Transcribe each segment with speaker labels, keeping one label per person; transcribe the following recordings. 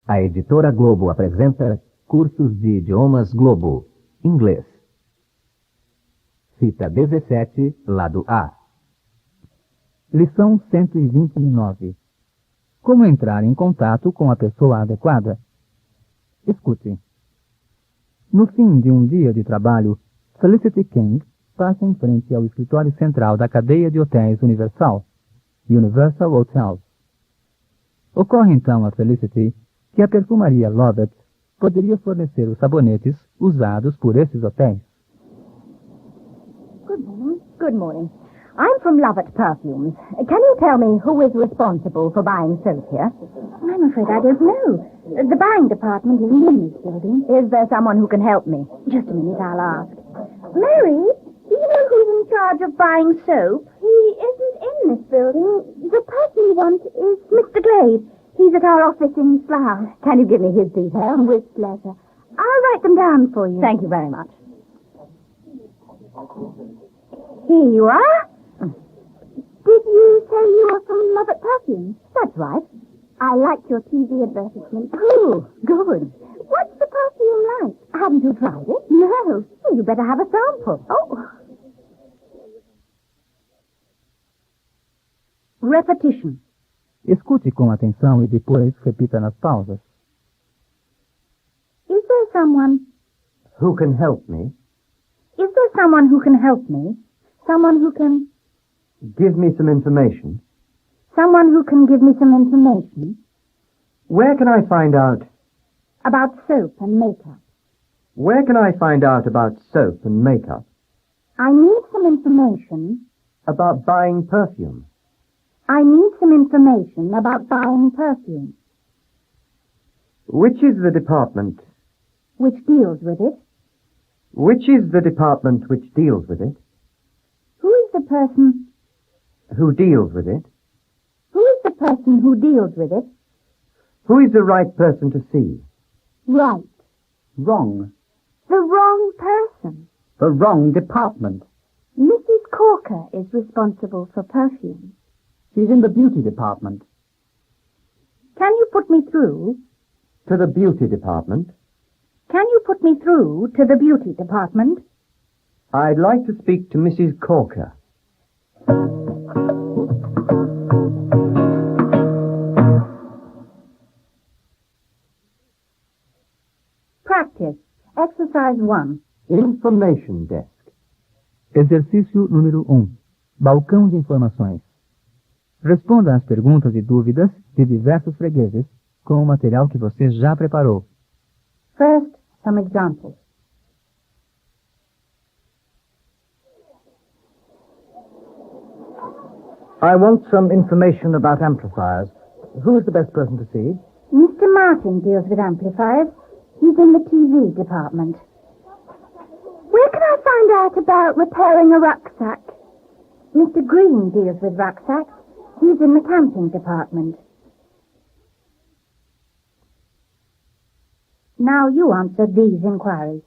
Speaker 1: A editora Globo apresenta Cursos de Idiomas Globo. Inglês. Fita 17, lado A. Lição 129. Como entrar em contato com a pessoa adequada? Escute. No fim de um dia de trabalho, Felicity King passa em frente ao escritório central da cadeia de hotéis Universal Hotels. Ocorre então a Felicity que a perfumaria Lovett poderia fornecer os sabonetes usados por esses hotéis.
Speaker 2: Good morning. Good morning. I'm from Lovett Perfumes. Can you tell me who is responsible for buying soap here? I'm afraid I don't know. The buying department isn't in this building. Is there someone who can help me? Just a minute, I'll ask. Mary, do you know who's in charge of buying soap? He isn't in this building. The person you want is Mr. Glade. He's at our office in Slough. Can you give me his details? With pleasure. I'll write them down for you. Thank you very much. Here you are. Did you say you were from Lovett Perfumes? That's right. I liked your TV advertisement. Oh, good. What's the perfume like? Haven't you tried it? No. Well, you better have a sample. Oh. Repetition.
Speaker 1: Escute com atenção e depois repita nas pausas.
Speaker 2: Is there someone...
Speaker 1: Who can help me?
Speaker 2: Is there someone who can help me? Someone who can...
Speaker 1: Give me some information.
Speaker 2: Someone who can give me some information
Speaker 1: Where can I find out?
Speaker 2: about soap and makeup.
Speaker 1: Where can I find out about soap and makeup?
Speaker 2: I need some information.
Speaker 1: About buying perfume.
Speaker 2: I need some information about buying perfume.
Speaker 1: Which is the department?
Speaker 2: Which deals with it?
Speaker 1: Which is the department which deals with it?
Speaker 2: Who is the person...
Speaker 1: Who deals with it?
Speaker 2: Who is the person who deals with it?
Speaker 1: Who is the right person to see?
Speaker 2: Right.
Speaker 1: Wrong.
Speaker 2: The wrong person.
Speaker 1: The wrong department.
Speaker 2: Mrs. Corker is responsible for perfume.
Speaker 1: She's in the beauty department.
Speaker 2: Can you put me through?
Speaker 1: To the beauty department.
Speaker 2: Can you put me through to the beauty department?
Speaker 1: I'd like to speak to Mrs. Corker.
Speaker 2: Practice. Exercise 1.
Speaker 1: Information desk. Exercício número 1. Balcão de informações. Responda às perguntas e dúvidas de diversos fregueses com o material que você já preparou.
Speaker 2: First, some examples.
Speaker 1: I want some information about amplifiers. Who is the best person to see?
Speaker 2: Mr. Martin deals with amplifiers. He's in the TV department. Where can I find out about repairing a rucksack? Mr. Green deals with rucksacks. He's in the camping department. Now you answer these inquiries.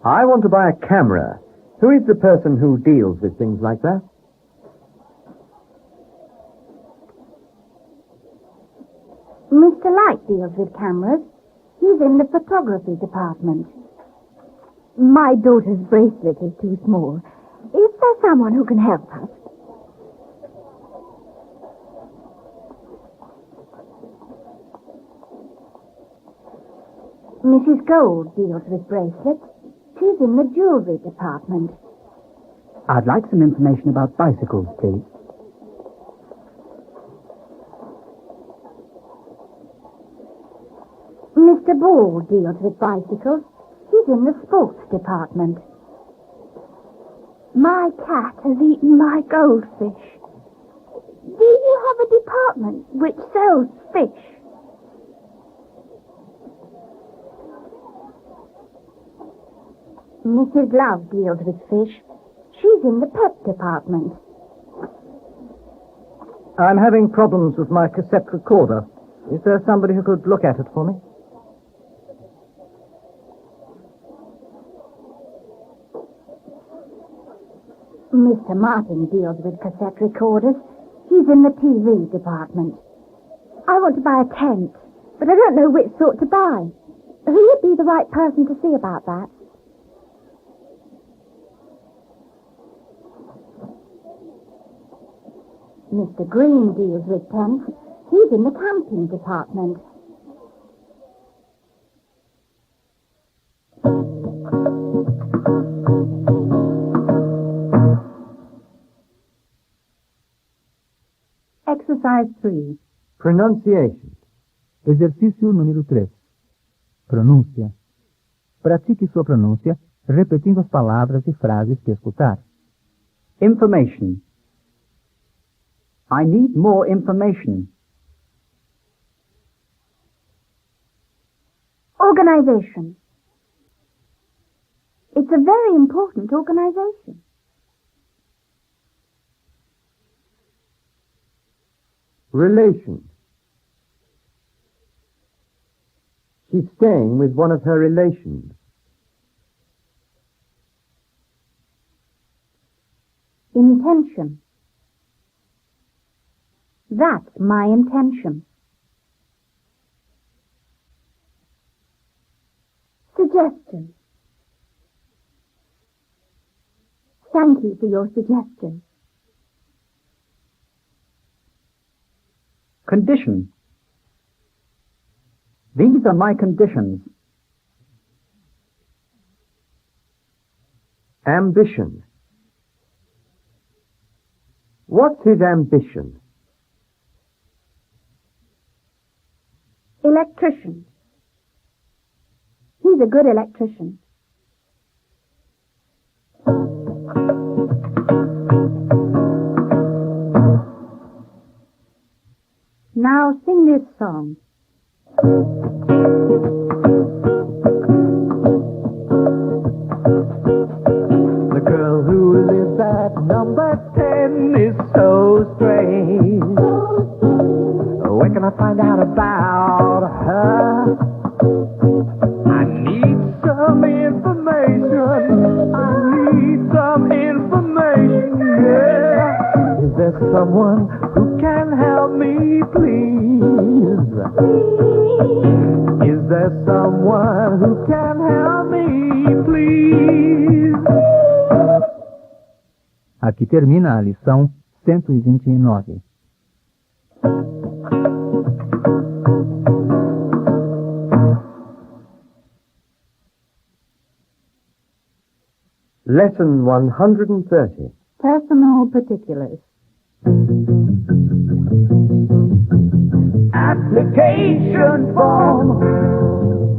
Speaker 1: I want to buy a camera. Who is the person who deals with things like that?
Speaker 2: Mr. Light deals with cameras. He's in the photography department. My daughter's bracelet is too small. Is there someone who can help us? Mrs. Gold deals with bracelets. She's in the jewelry department.
Speaker 1: I'd like some information about bicycles, please.
Speaker 2: Mr. Ball deals with bicycles. He's in the sports department. My cat has eaten my goldfish. Do you have a department which sells fish? Mrs. Love deals with fish. She's in the pet department.
Speaker 1: I'm having problems with my cassette recorder. Is there somebody who could look at it for me?
Speaker 2: Mr. Martin deals with cassette recorders. He's in the TV department. I want to buy a tent, but I don't know which sort to buy. Who would be the right person to see about that? Mr. Green deals with tents. He's in the camping department. Exercise 3.
Speaker 3: Pronunciation.
Speaker 1: Exercício número 3. Pronúncia. Pratique sua pronúncia repetindo as palavras e frases que escutar.
Speaker 3: Information. I need more information.
Speaker 2: Organization. It's a very important organization.
Speaker 3: Relation. She's staying with one of her relations.
Speaker 2: Intention. That's my intention. Suggestion. Thank you for your suggestion.
Speaker 3: Condition. These are my conditions. Ambition. What's his ambition?
Speaker 2: Electrician. He's a good electrician. Now sing this song.
Speaker 3: The girl who lives at number 10 is so strange. Where can I find out about her? I need some information. I need some information, yeah. Is there someone who can help me, please? Is there someone who can help me, please?
Speaker 1: Aqui termina a lição 129.
Speaker 3: Lesson 130.
Speaker 2: Personal particulars.
Speaker 3: Application form.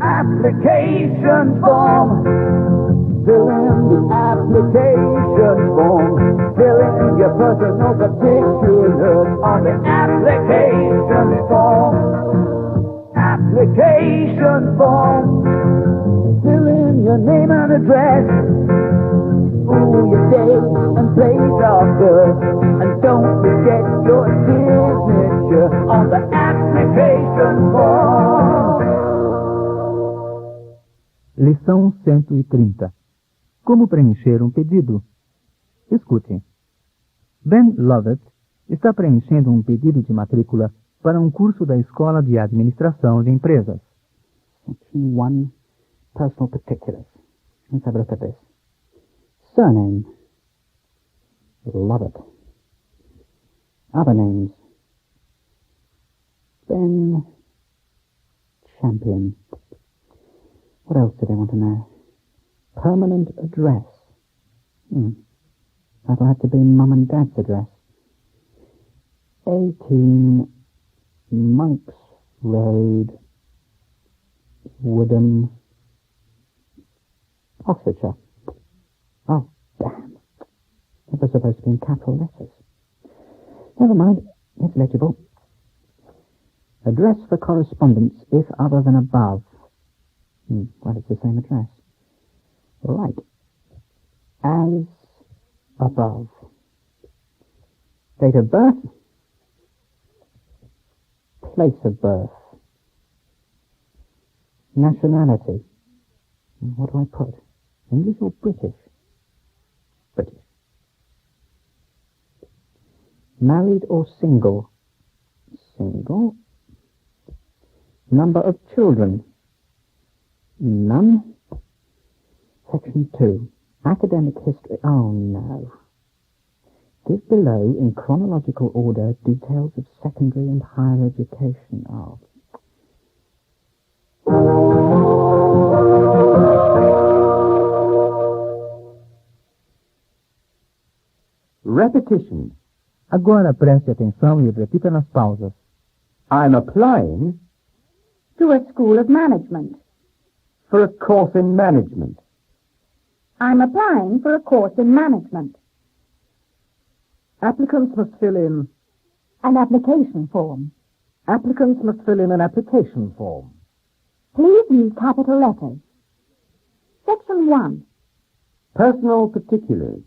Speaker 3: Application form. Fill in the application form. Fill in your personal particulars on the application form. Application form. Fill in your name and address. Ooh, your date and place of birth. And don't forget your signature on the application form.
Speaker 1: Lição 130. Como preencher um pedido? Escute. Ben Lovett está preenchendo um pedido de matrícula para um curso da Escola de Administração de Empresas.
Speaker 4: Section 1, Personal Particulars. Let's have a look at this. Surname. Lovett. Other names. Ben Champion. What else do they want to know? Permanent address. That'll have to be Mum and Dad's address. 18 Monks Road, Woodham, Oxfordshire. Oh, damn. That was supposed to be in capital letters. Never mind. It's legible. Address for correspondence if other than above. Well, it's the same address. Right. As above. Date of birth. Place of birth. Nationality. What do I put? English or British? British. Married or single? Single. Number of children. None. Section 2. Academic history. Oh, no. Give below, in chronological order, details of secondary and higher education. Oh.
Speaker 3: Repetition.
Speaker 1: Agora preste atenção e repita nas pausas.
Speaker 3: I'm applying
Speaker 2: To a school of management.
Speaker 3: for a course in management.
Speaker 2: I'm applying for a course in management.
Speaker 3: Applicants must fill in.
Speaker 2: An application form.
Speaker 3: Applicants must fill in an application form.
Speaker 2: Please use capital letters. Section 1.
Speaker 3: Personal particulars.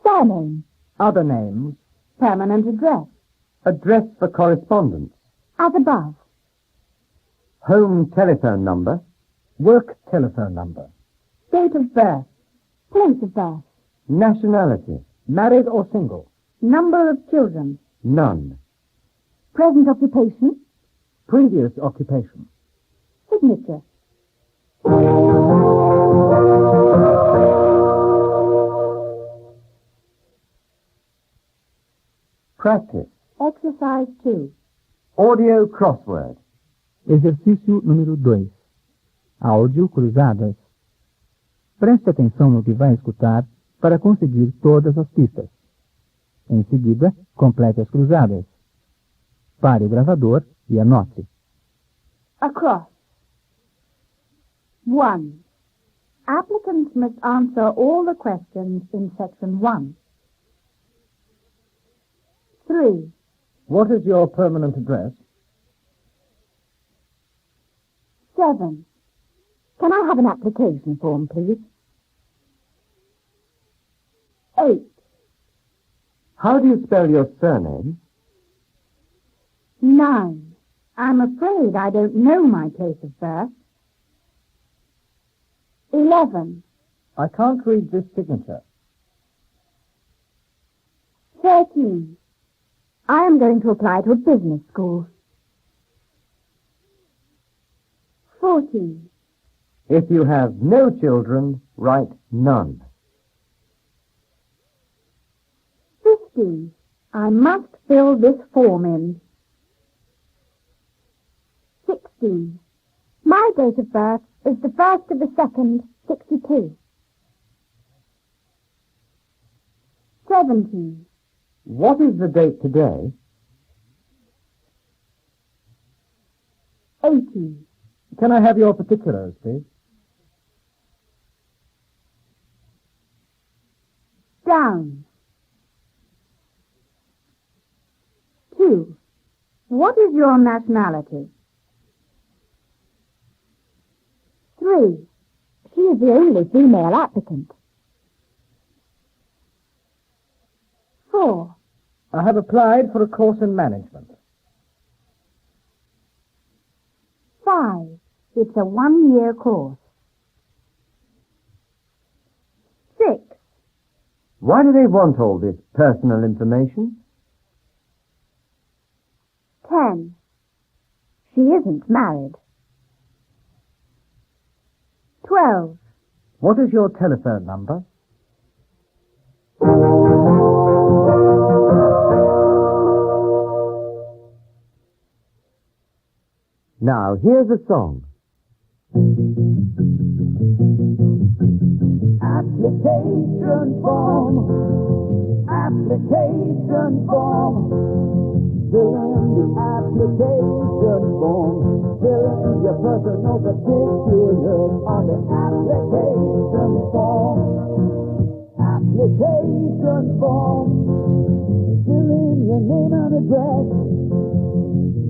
Speaker 2: Surname.
Speaker 3: Other names.
Speaker 2: Permanent address.
Speaker 3: Address for correspondence.
Speaker 2: As above.
Speaker 3: Home telephone number. Work telephone number.
Speaker 2: Date of birth. Place of birth.
Speaker 3: Nationality. Married or single?
Speaker 2: Number of children.
Speaker 3: None.
Speaker 2: Present occupation.
Speaker 3: Previous occupation.
Speaker 2: Signature.
Speaker 3: Practice.
Speaker 2: Exercise 2.
Speaker 3: Audio crossword.
Speaker 1: Exercício número 2. Áudio cruzadas. Preste atenção no que vai escutar para conseguir todas as pistas. Em seguida, complete as cruzadas. Pare o gravador e anote.
Speaker 2: Across. 1. Applicants must answer all the questions in section 1. 3.
Speaker 3: What is your permanent address?
Speaker 2: 7. Can I have an application form, please? 8.
Speaker 3: How do you spell your surname?
Speaker 2: 9. I'm afraid I don't know my place of birth. 11.
Speaker 3: I can't read this signature.
Speaker 2: 13. I am going to apply to a business school. 14.
Speaker 3: If you have no children, write none.
Speaker 2: 15. I must fill this form in. 16. My date of birth is the 1st of the 2nd, 62. 17.
Speaker 3: What is the date today?
Speaker 2: 18.
Speaker 3: Can I have your particulars, please?
Speaker 2: Down. 2. What is your nationality? 3. She is the only female applicant. 4.
Speaker 3: I have applied for a course in management.
Speaker 2: 5. It's a 1-year course. 6.
Speaker 3: Why do they want all this personal information?
Speaker 2: 10. She isn't married. 12.
Speaker 3: What is your telephone number? Now, here's a song. Application form. Application form. Fill in the application form. Fill in your personal particulars on the application form. Application form. Fill in your name and address.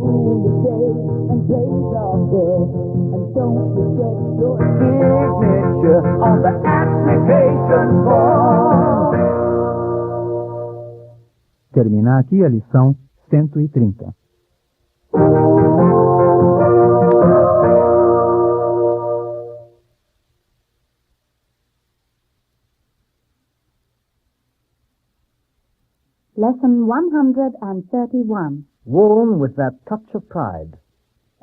Speaker 3: Your date and place of birth. And don't forget your signature on the application form.
Speaker 1: Termina aqui a lição 130.
Speaker 2: Lesson 131.
Speaker 3: Worn with that touch of pride.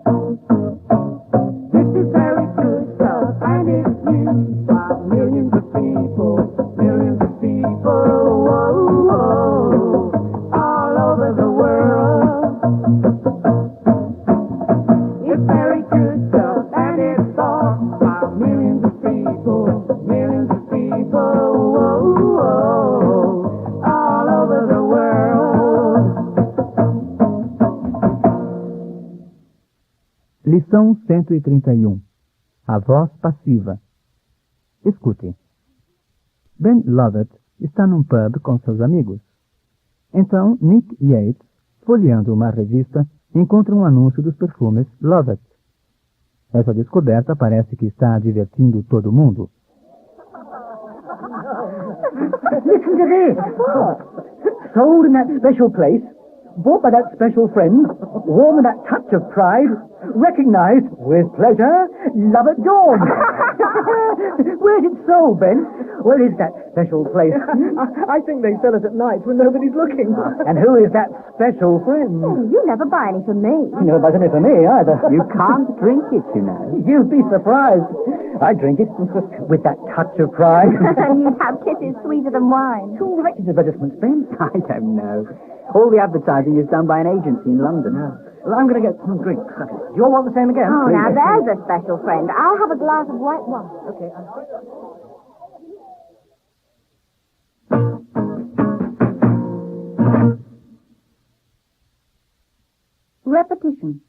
Speaker 3: This is very good stuff, and it's used by millions of people, whoa, whoa, all over the world. It's very good stuff, and it's thought by millions of people, whoa, whoa, all over the world.
Speaker 1: Lição 131. A voz passiva. Escute. Ben Lovett está num pub com seus amigos. Então, Nick Yates, folheando uma revista, encontra um anúncio dos perfumes Lovett. Essa descoberta parece que está divertindo todo mundo.
Speaker 4: Listen to this. Sold in that special place, bought by that special friend, worn with that touch of pride, recognized with pleasure, love at dawn. Where's it sold, Ben? Where is that special place?
Speaker 5: I think they sell it at night when nobody's looking.
Speaker 4: And who is that special friend?
Speaker 2: Oh, you never buy any for me.
Speaker 4: You never buys any for me, either.
Speaker 5: You can't drink it, you know.
Speaker 4: You'd be surprised. I'd drink it with that touch of pride.
Speaker 2: And you'd have kisses sweeter than wine.
Speaker 4: Who writes these advertisements, Ben?
Speaker 5: I don't know. All the advertising is done by an agency in London.
Speaker 4: Well, I'm going to get some drinks. Do you all want the same again?
Speaker 2: Oh,
Speaker 4: Please.
Speaker 2: now there's a special friend. I'll have a glass of white wine.
Speaker 4: Okay.
Speaker 2: Repetition.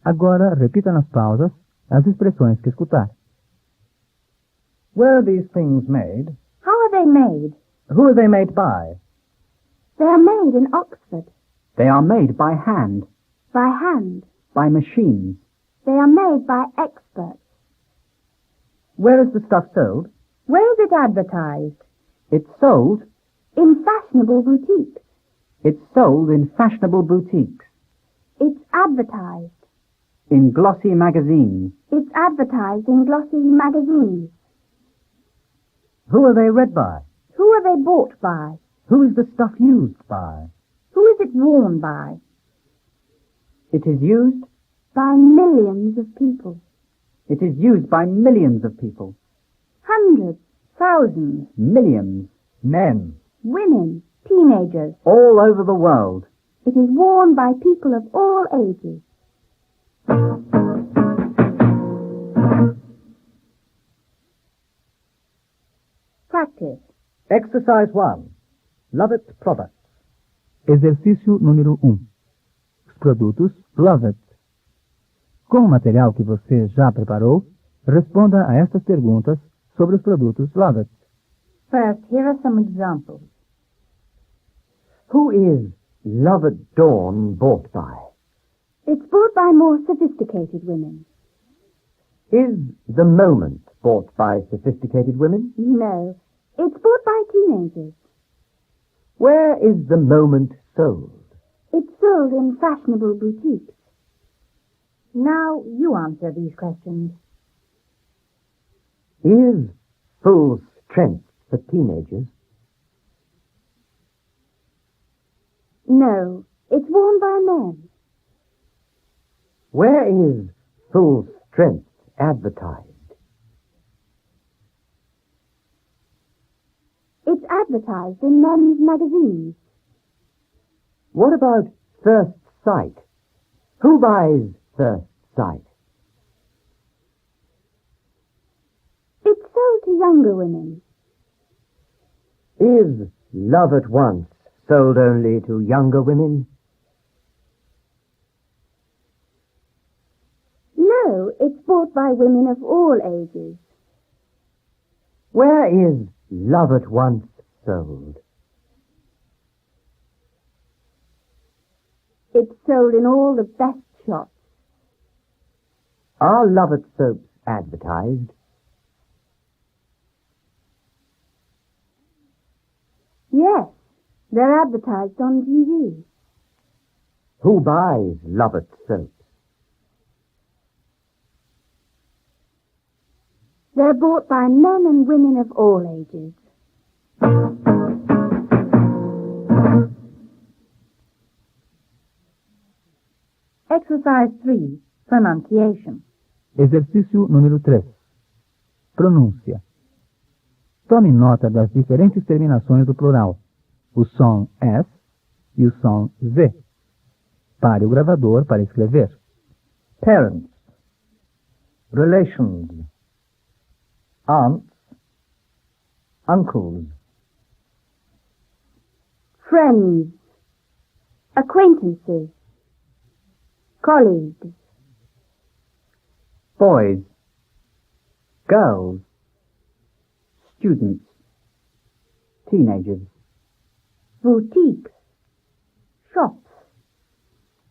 Speaker 1: Agora, repita nas pausas as expressões que escutar.
Speaker 4: Where are these things made?
Speaker 2: How are they made?
Speaker 4: Who are they made by?
Speaker 2: They are made in Oxford.
Speaker 5: They are made by hand,
Speaker 2: By hand.
Speaker 5: by machines.
Speaker 2: They are made by experts.
Speaker 4: Where is the stuff sold?
Speaker 2: Where is it advertised?
Speaker 5: It's sold.
Speaker 2: In fashionable boutiques.
Speaker 5: It's sold in fashionable boutiques,
Speaker 2: It's advertised.
Speaker 5: in glossy magazines.
Speaker 2: It's advertised in glossy magazines.
Speaker 4: Who are they read by?
Speaker 2: Who are they bought by?
Speaker 4: Who is the stuff used by?
Speaker 2: Who is it worn by?
Speaker 5: It is used.
Speaker 2: By millions of people.
Speaker 5: It is used by millions of people.
Speaker 2: Hundreds, thousands,
Speaker 5: Millions.
Speaker 4: Men.
Speaker 2: women, teenagers.
Speaker 5: All over the world.
Speaker 2: It is worn by people of all ages. Practice.
Speaker 4: Exercise 1. Lovett Products.
Speaker 1: Exercício número 1. Os produtos Lovett. Com o material que você já preparou, responda a estas perguntas sobre os produtos Lovett.
Speaker 2: First, here are some examples.
Speaker 4: Who is Lovett Dawn bought by?
Speaker 2: It's bought by more sophisticated women.
Speaker 4: Is The Moment bought by sophisticated women?
Speaker 2: No, it's bought by teenagers.
Speaker 4: Where is The Moment sold?
Speaker 2: It's sold in fashionable boutiques. Now you answer these questions.
Speaker 4: Is Full Strength for teenagers?
Speaker 2: No, it's worn by men.
Speaker 4: Where is Full Strength advertised?
Speaker 2: It's advertised in men's magazines.
Speaker 4: What about First Sight? Who buys First Sight?
Speaker 2: It's sold to younger women.
Speaker 4: Is Love at Once sold only to younger women?
Speaker 2: No, it's bought by women of all ages.
Speaker 4: Where is Love at Once sold?
Speaker 2: It's sold in all the best shops.
Speaker 4: Are Lovett soaps advertised?
Speaker 2: Yes, they're advertised on TV.
Speaker 4: Who buys Lovett soaps?
Speaker 2: They're bought by men and women of all ages. Exercise 3. Pronunciation.
Speaker 1: Exercício número 3. Pronúncia. Tome nota das diferentes terminações do plural, o som S e o som Z. Pare o gravador para escrever.
Speaker 6: Parents, relations, aunts, uncles,
Speaker 2: Friends. Acquaintances. Colleagues.
Speaker 5: Boys, girls, students, teenagers,
Speaker 2: Boutiques. Shops.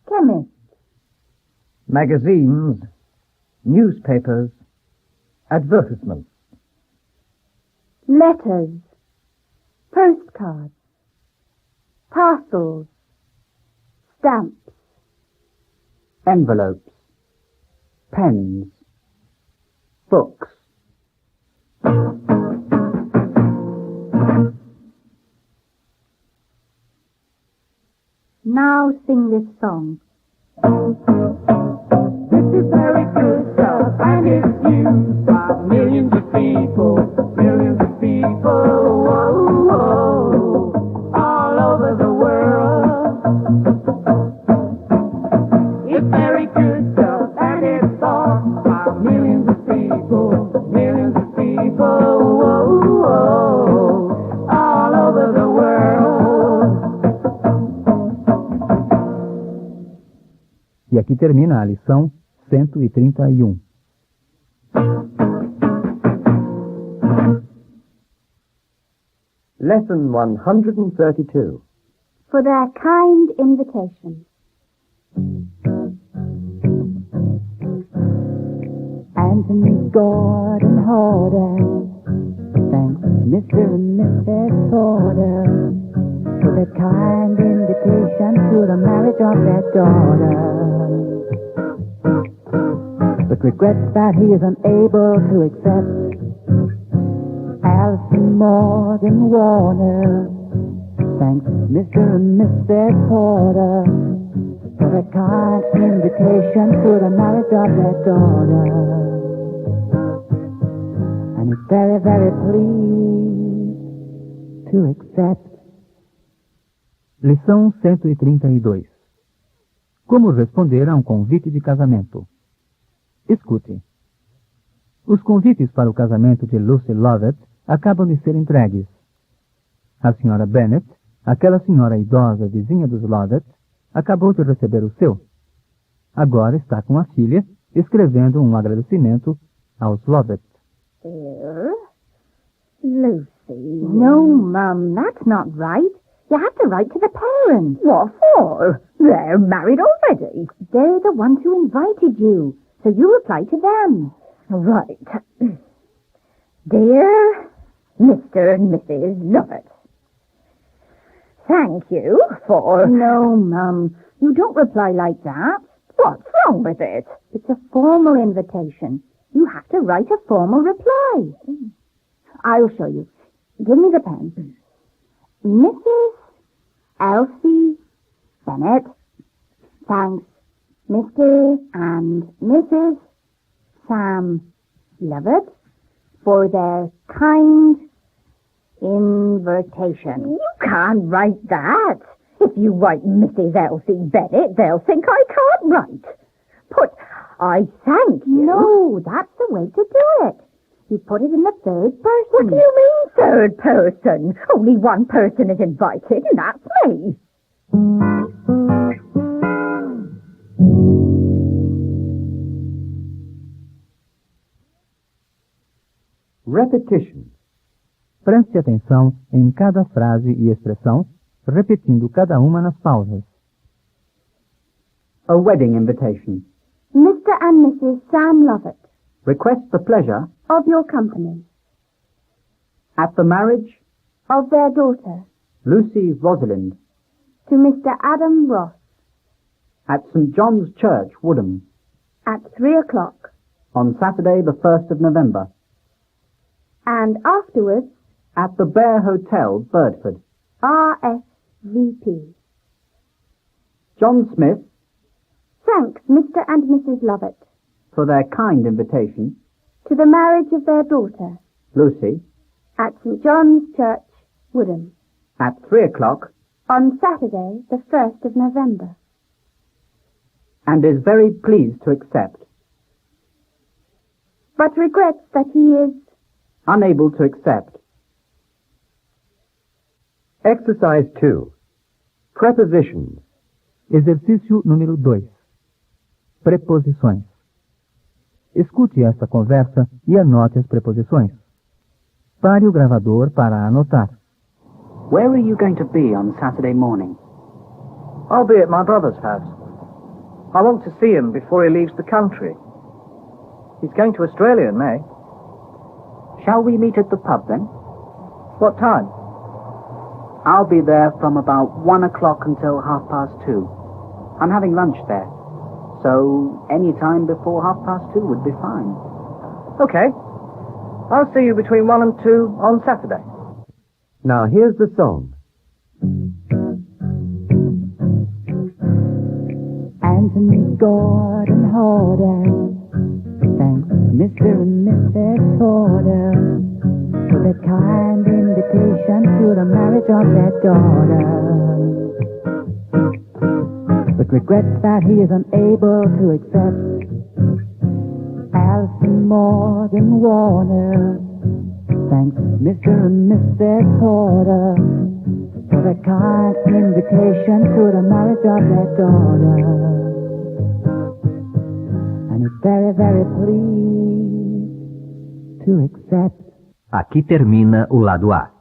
Speaker 2: Chemists.
Speaker 6: magazines, newspapers, advertisements,
Speaker 2: Letters. Postcards. Parcels. Stamps.
Speaker 5: envelopes, pens, books.
Speaker 2: Now sing this song.
Speaker 3: This is very good stuff, and it's used by millions of people, whoa, whoa, all over the world. It's very good stuff, and it's thought by millions of people, whoa, whoa, all over the world.
Speaker 1: E aqui termina a lição 131.
Speaker 6: Lesson 132.
Speaker 2: For their kind invitation.
Speaker 4: Anthony Gordon Horder. Thanks, Mr. and Mrs. Porter, for the kind invitation to the marriage of their daughter. But regrets that he is unable to accept Alison Morgan Warner. Thanks, Mr. and Mrs. Porter, for the kind invitation to the marriage of their daughter. And he's very, very pleased to accept.
Speaker 1: Lição 132. Como responder a um convite de casamento? Escute. Os convites para o casamento de Lucy Lovett acabam de ser entregues. A senhora Bennet, aquela senhora idosa vizinha dos Lovett, acabou de receber o seu. Agora está com a filha, escrevendo um agradecimento aos Lovett.
Speaker 2: Dear Lucy. No, Mum, that's not right. You have to write to the parents. What for? They're married already. They're the ones who invited you, so you reply to them. Right. Dear Mr. and Mrs. Lovett, thank you for... No, Mum, you don't reply like that. What's wrong with it? It's a formal invitation. You have to write a formal reply. I'll show you. Give me the pen. Mrs. Elsie Bennett thanks Mr. and Mrs. Sam Lovett for their kind invitation. You can't write that. If you write Mrs. Elsie Bennett, they'll think I can't write. Put, I thank you. No, that's the way to do it. You put it in the third person. What do you mean, third person? Only one person is invited, and that's me.
Speaker 6: Repetition.
Speaker 1: Preste atenção em cada frase e expressão, repetindo cada uma nas pausas.
Speaker 5: A wedding invitation.
Speaker 2: Mr. and Mrs. Sam Lovett,
Speaker 5: Request the pleasure
Speaker 2: of your company,
Speaker 5: at the marriage
Speaker 2: of their daughter,
Speaker 5: Lucy Rosalind
Speaker 2: to Mr. Adam Ross,
Speaker 5: at St. John's Church, Woodham,
Speaker 2: at 3 o'clock,
Speaker 5: on Saturday the 1st of November,
Speaker 2: and afterwards,
Speaker 5: at the Bear Hotel, Birdford.
Speaker 2: RSVP.
Speaker 5: John Smith,
Speaker 2: Thanks, Mr. and Mrs. Lovett,
Speaker 5: for their kind invitation,
Speaker 2: to the marriage of their daughter,
Speaker 5: Lucy,
Speaker 2: at St. John's Church, Woodham,
Speaker 5: at 3 o'clock,
Speaker 2: on Saturday, the 1st of November.
Speaker 5: and is very pleased to accept,
Speaker 2: But regrets that he is...
Speaker 5: unable to accept.
Speaker 6: Exercise 2. Prepositions.
Speaker 1: Exercício número 2. Preposições. Escute esta conversa e anote as preposições. Pare o gravador para anotar.
Speaker 5: Where are you going to be on Saturday morning?
Speaker 6: I'll be at my brother's house. I want to see him before he leaves the country. He's going to Australia in May.
Speaker 5: Shall we meet at the pub then?
Speaker 6: What time?
Speaker 5: I'll be there from about 1 o'clock until 2:30. I'm having lunch there, so any time before 2:30 would be fine.
Speaker 6: Okay. I'll see you between 1 and 2 on Saturday. Now here's the song.
Speaker 3: Anthony Gordon Horder. Thanks, Mr. and Mrs. Horder, for the kind invitation to the marriage of their daughter. But regrets that he is unable to accept. Alison Morgan Warner. Thanks, Mr. and Mrs. Horder, for the kind invitation to the marriage of their daughter. And he's very, very pleased to accept.
Speaker 7: Aqui termina o lado A.